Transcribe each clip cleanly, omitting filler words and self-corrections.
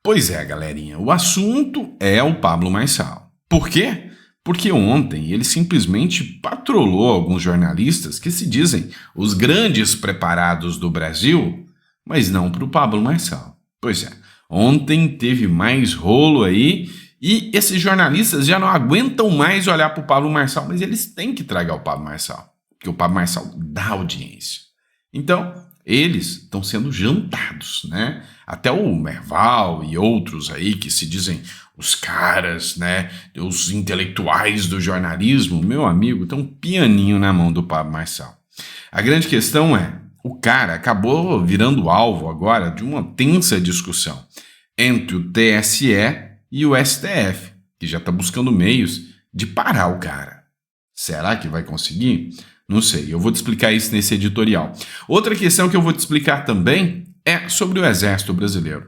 Pois é, galerinha, o assunto é o Pablo Marçal. Por quê? Porque ontem ele simplesmente patrolou alguns jornalistas que se dizem os grandes preparados do Brasil, mas não para o Pablo Marçal. Pois é, ontem teve mais rolo aí e esses jornalistas já não aguentam mais olhar para o Pablo Marçal, mas eles têm que tragar o Pablo Marçal, porque o Pablo Marçal dá audiência. Então, eles estão sendo jantados, né? Até o Merval e outros aí que se dizem os caras, né? Os intelectuais do jornalismo, meu amigo, tem um pianinho na mão do Pablo Marçal. A grande questão é, o cara acabou virando alvo agora de uma tensa discussão entre o TSE e o STF, que já está buscando meios de parar o cara. Será que vai conseguir? Não sei, eu vou te explicar isso nesse editorial. Outra questão que eu vou te explicar também é sobre o Exército Brasileiro.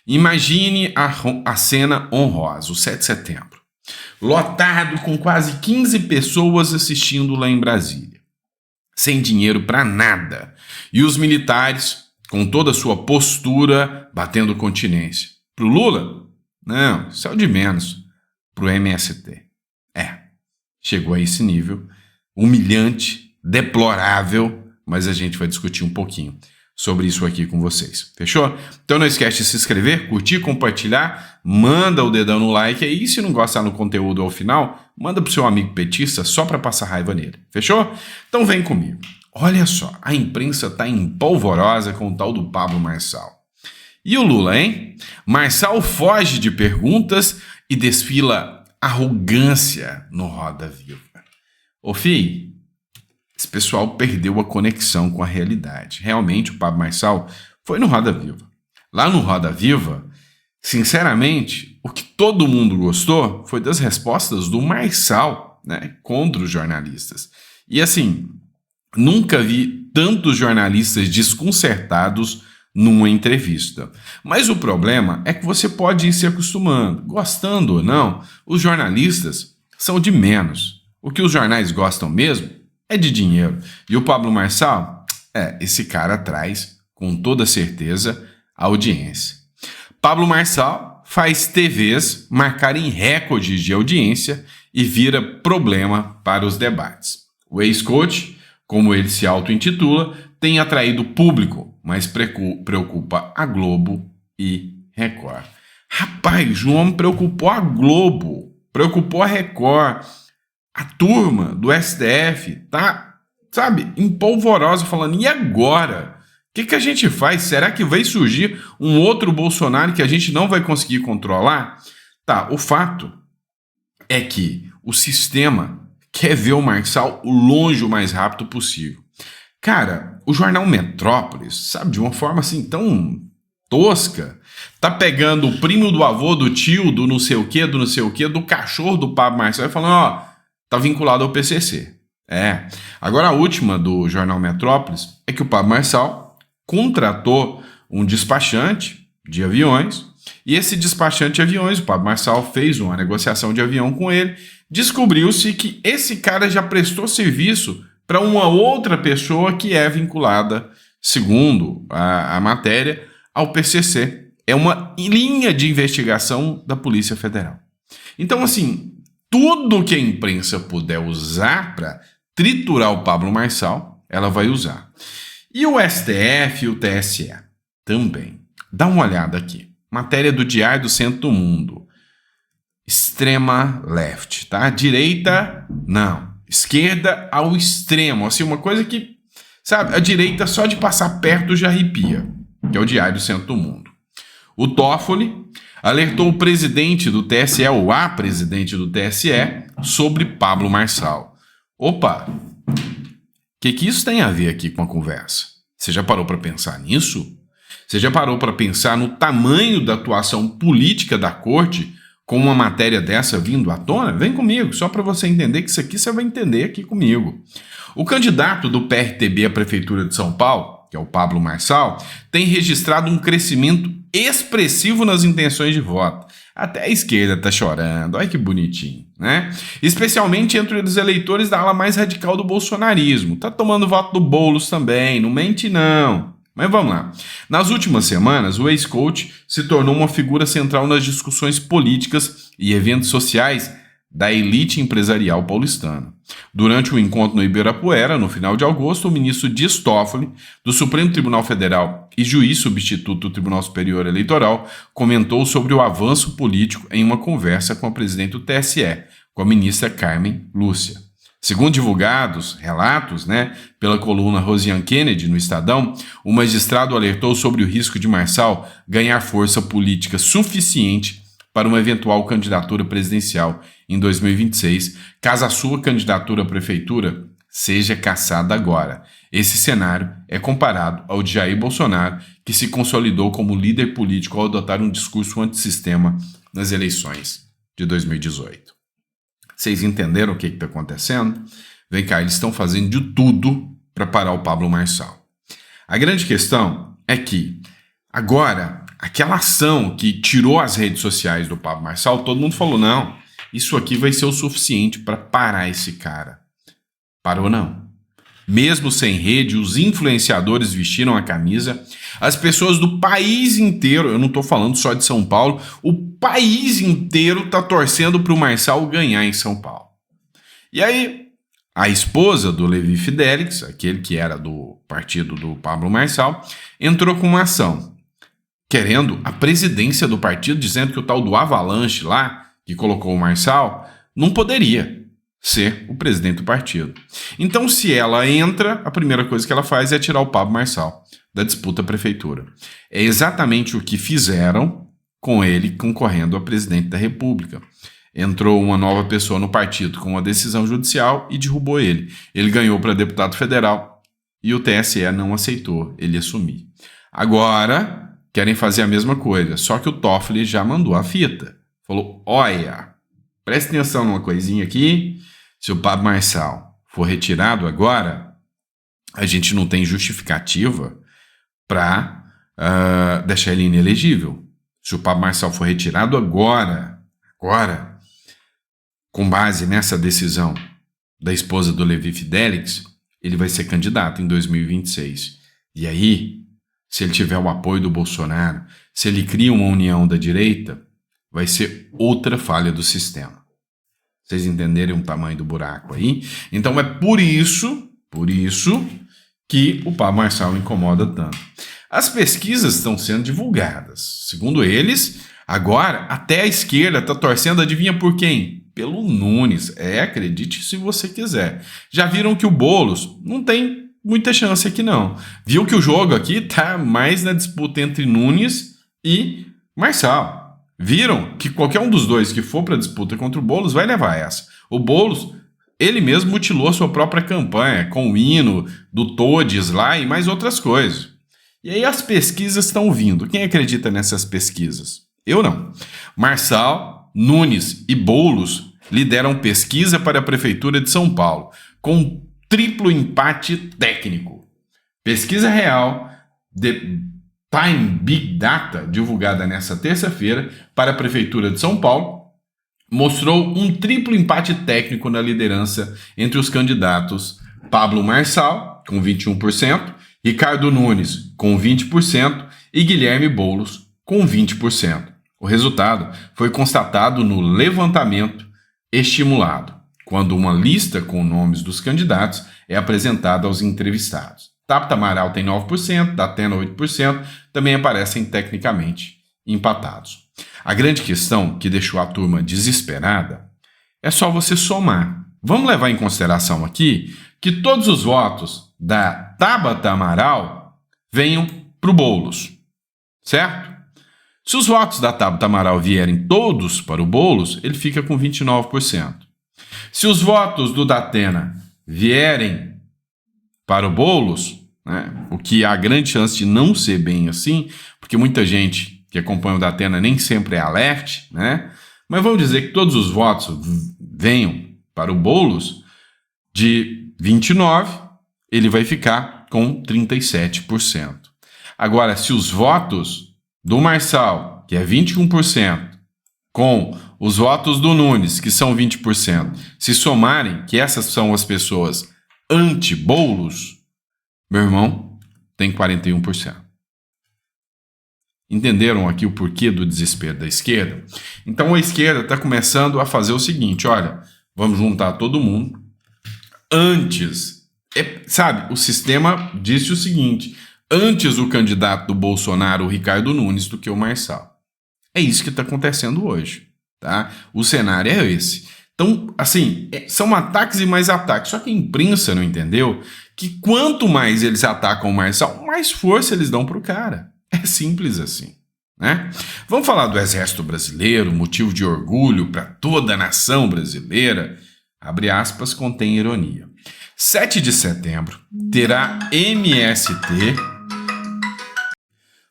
Imagine a cena honrosa, o 7 de setembro. Lotado com quase 15 pessoas assistindo lá em Brasília. Sem dinheiro para nada. E os militares, com toda a sua postura, batendo continência. Pro Lula? Não, isso é o de menos. Pro MST. Chegou a esse nível. Humilhante, deplorável, mas a gente vai discutir um pouquinho sobre isso aqui com vocês. Fechou? Então não esquece de se inscrever, curtir, compartilhar, manda o dedão no like aí, e se não gostar do conteúdo ao final, manda pro seu amigo petista só para passar raiva nele. Fechou? Então vem comigo. Olha só, a imprensa tá em polvorosa com o tal do Pablo Marçal. E o Lula, hein? Marçal foge de perguntas e desfila arrogância no Roda Viva. Ô filho, esse pessoal perdeu a conexão com a realidade. Realmente o Pablo Marçal foi no Roda Viva. Lá no Roda Viva, sinceramente, o que todo mundo gostou foi das respostas do Marçal, né, contra os jornalistas. E assim, nunca vi tantos jornalistas desconcertados numa entrevista. Mas o problema é que você pode ir se acostumando. Gostando ou não, os jornalistas são de menos. O que os jornais gostam mesmo é de dinheiro. E o Pablo Marçal, esse cara traz, com toda certeza, audiência. Pablo Marçal faz TVs marcarem recordes de audiência e vira problema para os debates. O ex-coach, como ele se auto-intitula, tem atraído público, mas preocupa a Globo e Record. Rapaz, o homem preocupou a Globo, preocupou a Record. A turma do STF tá, sabe, empolvorosa, falando, e agora? O que a gente faz? Será que vai surgir um outro Bolsonaro que a gente não vai conseguir controlar? Tá, o fato é que o sistema quer ver o Marçal longe o mais rápido possível. Cara, o jornal Metrópolis, sabe, de uma forma assim tão tosca, tá pegando o primo do avô, do tio, do não sei o quê, do cachorro do Pablo Marçal e falando, tá vinculado ao PCC. Agora a última do jornal Metrópolis é que o Pablo Marçal contratou um despachante de aviões e esse despachante de aviões, o Pablo Marçal fez uma negociação de avião com ele, descobriu-se que esse cara já prestou serviço para uma outra pessoa que é vinculada, segundo a matéria, ao PCC. É uma linha de investigação da Polícia Federal. Então, assim, tudo que a imprensa puder usar para triturar o Pablo Marçal, ela vai usar. E o STF e o TSE também. Dá uma olhada aqui. Matéria do Diário do Centro do Mundo. Extrema left, tá? Direita, não. Esquerda ao extremo. Assim, uma coisa que, sabe, a direita só de passar perto já arrepia. Que é o Diário do Centro do Mundo. O Toffoli alertou o presidente do TSE, ou a presidente do TSE, sobre Pablo Marçal. Opa, o que isso tem a ver aqui com a conversa? Você já parou para pensar nisso? Você já parou para pensar no tamanho da atuação política da corte com uma matéria dessa vindo à tona? Vem comigo, só para você entender que isso aqui você vai entender aqui comigo. O candidato do PRTB à Prefeitura de São Paulo, que é o Pablo Marçal, tem registrado um crescimento expressivo nas intenções de voto. Até a esquerda tá chorando, olha que bonitinho, né? Especialmente entre os eleitores da ala mais radical do bolsonarismo. Tá tomando voto do Boulos também, não mente não. Mas vamos lá. Nas últimas semanas, o ex-coach se tornou uma figura central nas discussões políticas e eventos sociais da elite empresarial paulistana. Durante um encontro no Ibirapuera, no final de agosto, o ministro Dias Toffoli, do Supremo Tribunal Federal e juiz substituto do Tribunal Superior Eleitoral, comentou sobre o avanço político em uma conversa com a presidente do TSE, com a ministra Carmen Lúcia. Segundo divulgados relatos, pela coluna Rosiane Kennedy no Estadão, o magistrado alertou sobre o risco de Marçal ganhar força política suficiente para uma eventual candidatura presidencial em 2026, caso a sua candidatura à prefeitura seja cassada agora. Esse cenário é comparado ao de Jair Bolsonaro, que se consolidou como líder político ao adotar um discurso antissistema nas eleições de 2018. Vocês entenderam o que está acontecendo? Vem cá, eles estão fazendo de tudo para parar o Pablo Marçal. A grande questão é que, agora, aquela ação que tirou as redes sociais do Pablo Marçal, todo mundo falou, não, isso aqui vai ser o suficiente para parar esse cara. Parou não. Mesmo sem rede, os influenciadores vestiram a camisa, as pessoas do país inteiro, eu não estou falando só de São Paulo, o país inteiro está torcendo para o Marçal ganhar em São Paulo. E aí, a esposa do Levi Fidelix, aquele que era do partido do Pablo Marçal, entrou com uma ação, querendo a presidência do partido, dizendo que o tal do Avalanche lá, que colocou o Marçal, não poderia ser o presidente do partido. Então, se ela entra, a primeira coisa que ela faz é tirar o Pablo Marçal da disputa à prefeitura. É exatamente o que fizeram com ele concorrendo a presidente da República. Entrou uma nova pessoa no partido com uma decisão judicial e derrubou ele. Ele ganhou para deputado federal e o TSE não aceitou ele assumir. Agora, querem fazer a mesma coisa, só que o Toffoli já mandou a fita. Falou, olha, presta atenção numa coisinha aqui, se o Pablo Marçal for retirado agora, a gente não tem justificativa para deixar ele inelegível. Se o Pablo Marçal for retirado agora, com base nessa decisão da esposa do Levi Fidelix, ele vai ser candidato em 2026. E aí, se ele tiver o apoio do Bolsonaro, se ele cria uma união da direita, vai ser outra falha do sistema. Vocês entenderem o tamanho do buraco aí? Então é por isso que o Pablo Marçal incomoda tanto. As pesquisas estão sendo divulgadas. Segundo eles, agora até a esquerda está torcendo, adivinha por quem? Pelo Nunes. Acredite se você quiser. Já viram que o Boulos não tem muita chance aqui não. Viu que o jogo aqui está mais na disputa entre Nunes e Marçal. Viram que qualquer um dos dois que for para a disputa contra o Boulos vai levar essa. O Boulos, ele mesmo mutilou a sua própria campanha, com o hino do Todes lá e mais outras coisas. E aí as pesquisas estão vindo. Quem acredita nessas pesquisas? Eu não. Marçal, Nunes e Boulos lideram pesquisa para a Prefeitura de São Paulo, com triplo empate técnico. Pesquisa real de Time Big Data, divulgada nesta terça-feira para a Prefeitura de São Paulo, mostrou um triplo empate técnico na liderança entre os candidatos Pablo Marçal, com 21%, Ricardo Nunes, com 20%, e Guilherme Boulos, com 20%. O resultado foi constatado no levantamento estimulado, quando uma lista com nomes dos candidatos é apresentada aos entrevistados. Tabata Amaral tem 9%, Datena 8%, também aparecem tecnicamente empatados. A grande questão que deixou a turma desesperada é só você somar. Vamos levar em consideração aqui que todos os votos da Tabata Amaral venham para o Boulos, certo? Se os votos da Tabata Amaral vierem todos para o Boulos, ele fica com 29%. Se os votos do Datena vierem para o Boulos, o que há grande chance de não ser bem assim, porque muita gente que acompanha o Datena nem sempre é alerte, mas vamos dizer que todos os votos venham para o Boulos, de 29%, ele vai ficar com 37%. Agora, se os votos do Marçal, que é 21%, com os votos do Nunes, que são 20%, se somarem, que essas são as pessoas anti-Boulos, meu irmão, tem 41%. Entenderam aqui o porquê do desespero da esquerda? Então a esquerda está começando a fazer o seguinte, olha, vamos juntar todo mundo. Antes, sabe, o sistema disse o seguinte, antes o candidato do Bolsonaro, o Ricardo Nunes, do que o Marçal. É isso que está acontecendo hoje, tá? O cenário é esse. Então, assim, são ataques e mais ataques. Só que a imprensa não entendeu que quanto mais eles atacam o Marçal, mais força eles dão pro cara. É simples assim, né? Vamos falar do Exército Brasileiro, motivo de orgulho para toda a nação brasileira. Abre aspas, contém ironia. 7 de setembro terá MST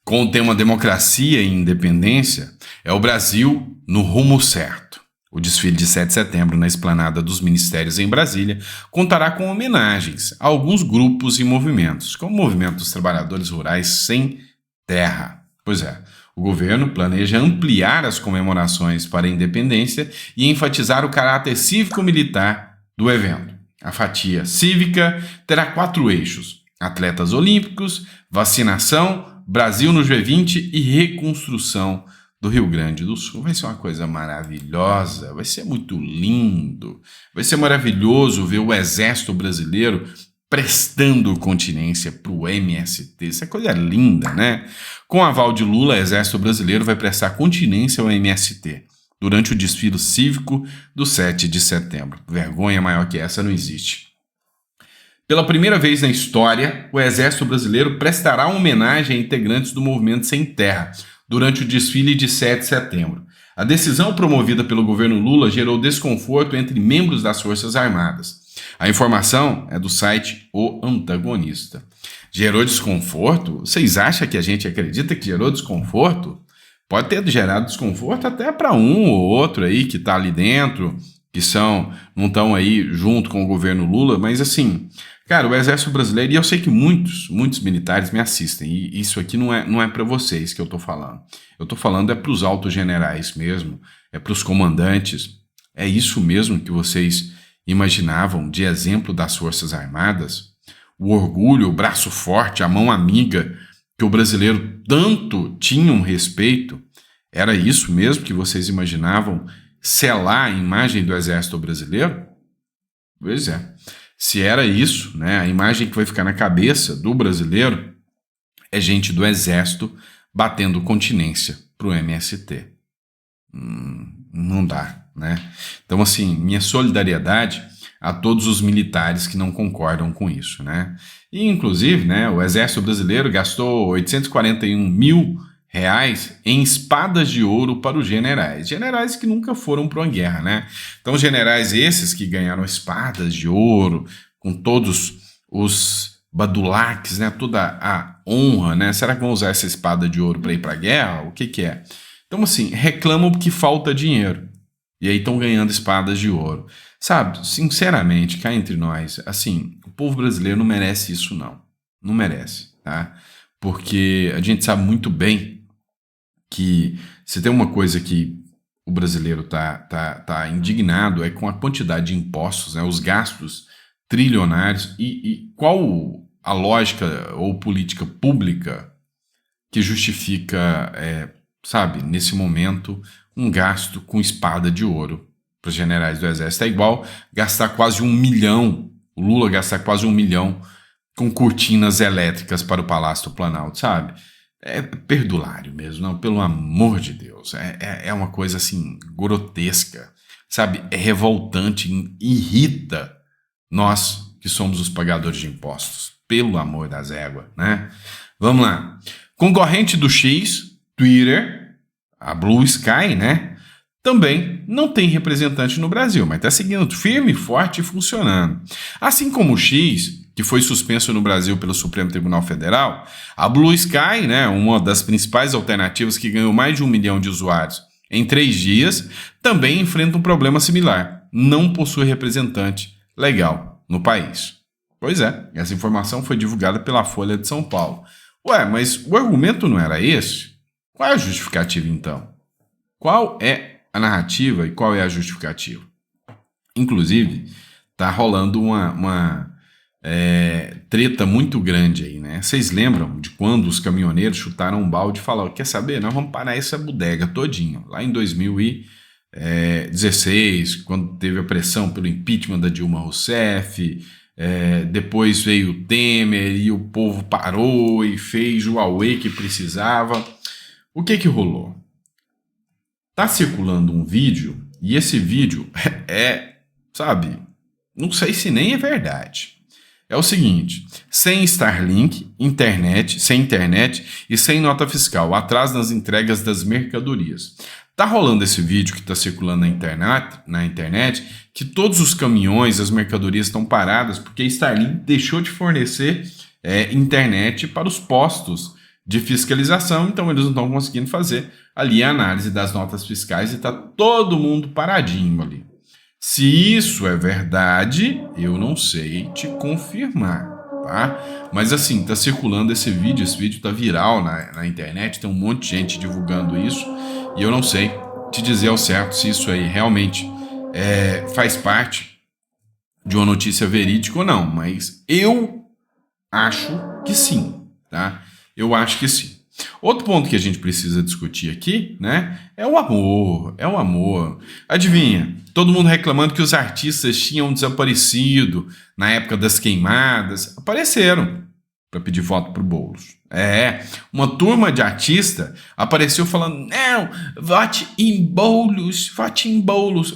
com o tema Democracia e Independência. É o Brasil no rumo certo. O desfile de 7 de setembro na esplanada dos Ministérios em Brasília contará com homenagens a alguns grupos e movimentos, como o Movimento dos Trabalhadores Rurais Sem Terra. Pois é, o governo planeja ampliar as comemorações para a independência e enfatizar o caráter cívico-militar do evento. A fatia cívica terá 4 eixos: atletas olímpicos, vacinação, Brasil no G20 e reconstrução do Rio Grande do Sul. Vai ser uma coisa maravilhosa, vai ser muito lindo, vai ser maravilhoso ver o Exército Brasileiro prestando continência para o MST. Isso é coisa linda, né? Com o aval de Lula, o Exército Brasileiro vai prestar continência ao MST durante o desfile cívico do 7 de setembro. Vergonha maior que essa não existe. Pela primeira vez na história, o Exército Brasileiro prestará homenagem a integrantes do Movimento Sem Terra durante o desfile de 7 de setembro. A decisão promovida pelo governo Lula gerou desconforto entre membros das Forças Armadas. A informação é do site O Antagonista. Gerou desconforto? Vocês acham que a gente acredita que gerou desconforto? Pode ter gerado desconforto até para um ou outro aí que está ali dentro, que não estão aí junto com o governo Lula, mas assim, cara, o Exército Brasileiro, e eu sei que muitos militares me assistem, e isso aqui não é para vocês que eu estou falando. Eu estou falando para os altos generais mesmo, é para os comandantes. É isso mesmo que vocês imaginavam de exemplo das Forças Armadas? O orgulho, o braço forte, a mão amiga que o brasileiro tanto tinha um respeito, era isso mesmo que vocês imaginavam selar a imagem do Exército Brasileiro? Pois é. Se era isso, né, a imagem que vai ficar na cabeça do brasileiro é gente do Exército batendo continência para o MST. Não dá, né? Então, assim, minha solidariedade a todos os militares que não concordam com isso, né? E, inclusive, né, o Exército Brasileiro gastou R$841 mil em espadas de ouro para os generais que nunca foram para uma guerra, né? Então, generais esses que ganharam espadas de ouro, com todos os badulaques, né? Toda a honra, né? Será que vão usar essa espada de ouro para ir para a guerra? O que é? Então, assim, reclamam porque falta dinheiro. E aí estão ganhando espadas de ouro. Sabe, sinceramente, cá entre nós, assim, o povo brasileiro não merece isso, não. Não merece, tá? Porque a gente sabe muito bem que se tem uma coisa que o brasileiro tá indignado é com a quantidade de impostos, né, os gastos trilionários e qual a lógica ou política pública que justifica, sabe, nesse momento, um gasto com espada de ouro para os generais do Exército. É igual gastar quase 1 milhão, o Lula gastar quase 1 milhão com cortinas elétricas para o Palácio do Planalto, sabe? É perdulário mesmo, não, pelo amor de Deus. É uma coisa assim grotesca, sabe? É revoltante, irrita nós que somos os pagadores de impostos. Pelo amor das éguas, né? Vamos lá. Concorrente do X, Twitter, a Blue Sky, né? Também não tem representante no Brasil, mas está seguindo firme, forte e funcionando. Assim como o X, que foi suspenso no Brasil pelo Supremo Tribunal Federal, a Blue Sky, né, uma das principais alternativas que ganhou mais de 1 milhão de usuários em 3 dias, também enfrenta um problema similar. Não possui representante legal no país. Pois é, essa informação foi divulgada pela Folha de São Paulo. Ué, mas o argumento não era esse? Qual é a justificativa, então? Qual é a narrativa e qual é a justificativa? Inclusive, está rolando uma treta muito grande aí, né? Vocês lembram de quando os caminhoneiros chutaram um balde e falaram, quer saber, nós vamos parar essa bodega todinho, lá em 2016, quando teve a pressão pelo impeachment da Dilma Rousseff, depois veio o Temer e o povo parou e fez o auê que precisava. O que rolou? Tá circulando um vídeo, e esse vídeo sabe, não sei se nem é verdade. É o seguinte, sem Starlink, sem internet e sem nota fiscal, atraso nas entregas das mercadorias. Tá rolando esse vídeo que está circulando na internet, que todos os caminhões, as mercadorias estão paradas porque a Starlink deixou de fornecer internet para os postos de fiscalização, então eles não estão conseguindo fazer ali a análise das notas fiscais e está todo mundo paradinho ali. Se isso é verdade, eu não sei te confirmar, tá? Mas assim, tá circulando esse vídeo tá viral na internet, tem um monte de gente divulgando isso, e eu não sei te dizer ao certo se isso aí realmente faz parte de uma notícia verídica ou não, mas eu acho que sim, tá? Eu acho que sim. Outro ponto que a gente precisa discutir aqui, né, é o amor. Adivinha, todo mundo reclamando que os artistas tinham desaparecido na época das queimadas, apareceram para pedir voto pro Boulos. Uma turma de artistas apareceu falando, não, vote em Boulos,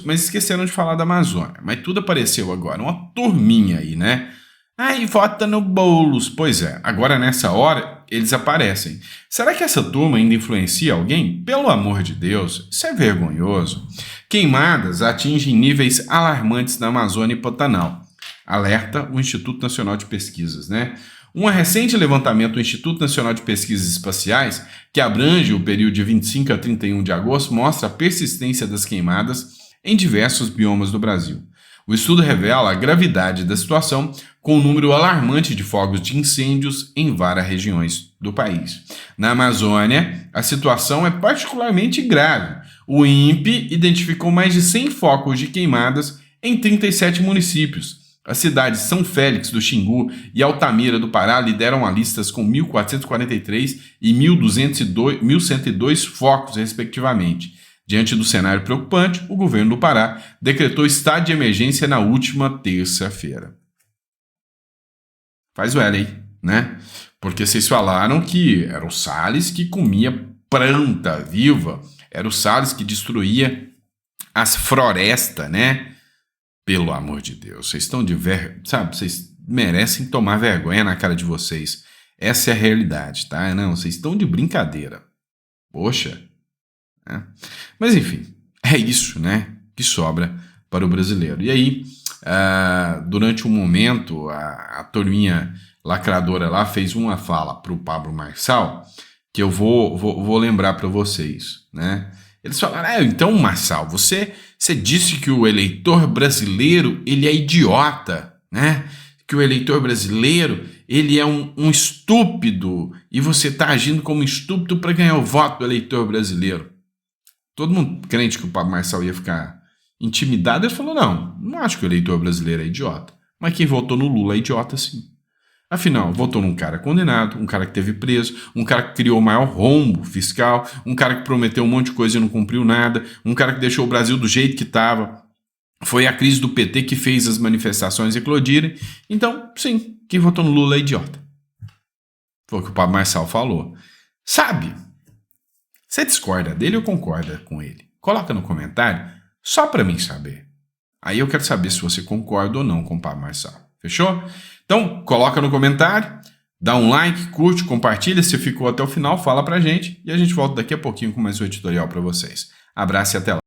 mas esqueceram de falar da Amazônia, mas tudo apareceu agora, uma turminha aí, né? Ai, vota no Boulos. Pois é, agora nessa hora eles aparecem. Será que essa turma ainda influencia alguém? Pelo amor de Deus, isso é vergonhoso. Queimadas atingem níveis alarmantes na Amazônia e Pantanal. Alerta o Instituto Nacional de Pesquisas, né? Um recente levantamento do Instituto Nacional de Pesquisas Espaciais, que abrange o período de 25 a 31 de agosto, mostra a persistência das queimadas em diversos biomas do Brasil. O estudo revela a gravidade da situação com um número alarmante de fogos de incêndios em várias regiões do país. Na Amazônia, a situação é particularmente grave. O INPE identificou mais de 100 focos de queimadas em 37 municípios. As cidades São Félix do Xingu e Altamira do Pará lideram a listas com 1.443 e 1.102 focos, respectivamente. Diante do cenário preocupante, o governo do Pará decretou estado de emergência na última terça-feira. Faz o L aí, né? Porque vocês falaram que era o Salles que comia planta viva, era o Salles que destruía as florestas, né? Pelo amor de Deus, vocês estão sabe? Vocês merecem tomar vergonha na cara de vocês. Essa é a realidade, tá? Não, vocês estão de brincadeira. Poxa. Mas enfim, é isso, né, que sobra para o brasileiro. E aí, durante um momento, a turminha lacradora lá fez uma fala para o Pablo Marçal, que eu vou lembrar para vocês, né? Eles falaram, então, Marçal, você disse que o eleitor brasileiro, ele é idiota, né? Que o eleitor brasileiro, ele é um estúpido, e você está agindo como estúpido para ganhar o voto do eleitor brasileiro. Todo mundo crente que o Pablo Marçal ia ficar intimidado, ele falou, não acho que o eleitor brasileiro é idiota. Mas quem votou no Lula é idiota sim. Afinal, votou num cara condenado, um cara que teve preso, um cara que criou o maior rombo fiscal, um cara que prometeu um monte de coisa e não cumpriu nada, um cara que deixou o Brasil do jeito que estava. Foi a crise do PT que fez as manifestações eclodirem. Então, sim, quem votou no Lula é idiota. Foi o que o Pablo Marçal falou. Sabe? Você discorda dele ou concorda com ele? Coloca no comentário, só para mim saber. Aí eu quero saber se você concorda ou não com o Pablo Marçal. Fechou? Então, coloca no comentário, dá um like, curte, compartilha. Se ficou até o final, fala pra gente. E a gente volta daqui a pouquinho com mais um editorial para vocês. Abraço e até lá.